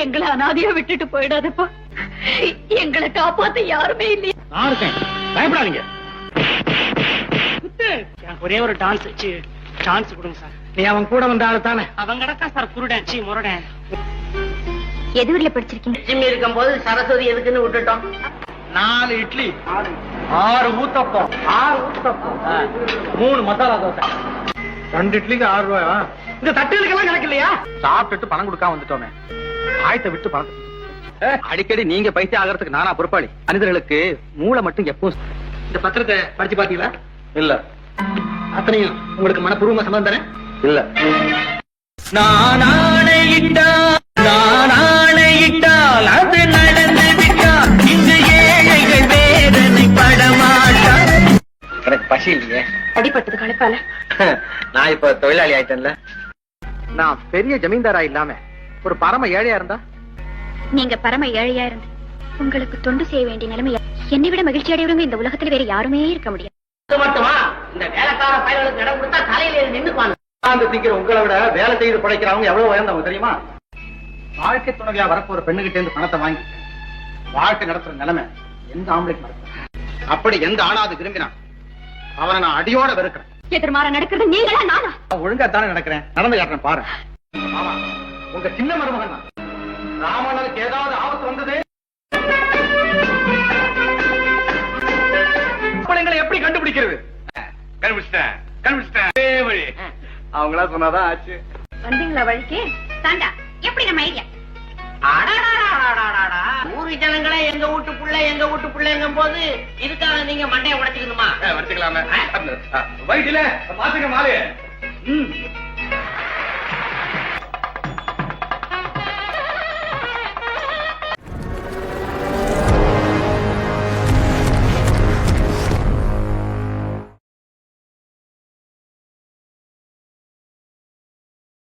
எங்களை அனாதையா விட்டுட்டு போயிடாதப்பா. எங்களை காப்பாத்த யாருமே இல்லையா? நான் இருக்கேன், பயப்படாதீங்க. ஒரே ஒரு டான்ஸ் கொடுங்க சார். நீ அவன் கூட வந்த ஆளு தானே? அவன் கிடக்கா சார் குருடன் முரடன். எதுவரையில படிச்சிருக்கீங்க? லட்சுமி இருக்கும் போது சரஸ்வதி எதுக்குன்னு விட்டுட்டோம். 4 இட்லி, 6 ஊத்தப்பம், 3 மசாலா தோசை. 2 இட்லிக்கு 6 ரூபாயா? இந்த தட்டுகளுக்கெல்லாம் கணக்கு இல்லையா? சாப்பிட்டுட்டு பணம் கொடுக்காம வந்துட்டோமே, ஆயத்தை விட்டு பணம். அடிக்கடி நீங்க பைத்தியம் ஆகிறதுக்கு நானா பொறுப்பாளி? மனிதர்களுக்கு மூளை மட்டும் எப்பவும். இந்த பத்திரத்தை படிச்சு பாத்தீங்களா? இல்ல. அத்தனையும் உங்களுக்கு மனப்பூர்வமா சம்பந்தம் தானே? இல்ல. நான் ஆணையிட்டால் அது நடந்து விட்டால் இந்த ஏழைகள் வேதனை படமாட்டா. எனக்கு பசி இல்லையே. அடிபட்டது கணக்கால. நான் இப்ப தொழிலாளி ஆயிட்டேன்ல. நான் பெரிய ஜமீன்தாரா இல்லாம ஒரு பரம ஏழையா இருந்தா? நீங்க பரம ஏழையா இருந்து உங்களுக்கு தொண்டு செய்ய வேண்டிய நிலைமை என்னை விட மகிழ்ச்சி அடையவங்க இந்த உலகத்துல வேற யாருமே இருக்க முடியாது. மட்டுமா இந்த வேலைக்கார பயல்களுக்கு இடம் கொடுத்தா தலையில நின்னுப்பாங்க. திங்கிற உங்களை விட வேலை செய்து படைக்கிறவங்க எவ்வளவு உயர்ந்தவங்க தெரியுமா? வாழ்க்கை துணைவியா வரப்போற பெண்ணுகிட்ட இருந்து பணத்தை வாங்கி வாழ்க்கை நடத்துற நிலைமை எந்த ஆம்பளைக்கு நடக்கும்? அப்படி எந்த ஆணாவது விரும்பினான் அவனை நான் அடியோட வெறுக்கிறேன். எதிர்மாற நடக்கிறது நீங்களா நானா? ஒழுங்கா தானே நடக்கிறேன், நடந்து காட்டுறேன் பாரு. ஆமா, உங்க சின்ன மருமகன் தான். ராமனுக்கு ஏதாவது ஆபத்து வந்தது எங்களை எப்படி கண்டுபிடிக்கிறது? கண்டுபிடிச்சிட்டேன். அவங்களா சொன்னாதான் ஆச்சு. வந்தீங்களா வழிக்கு? தாண்டா எப்படி நம்ம ஐடியா? ஊரு ஜனங்களே எங்க வீட்டு பிள்ளைங்கும் போது இதுக்காக நீங்க மண்டையை உடைச்சுக்கணுமா? உடைச்சுக்கலாமே. வயிற்றுல பாத்துக்க மாலையே.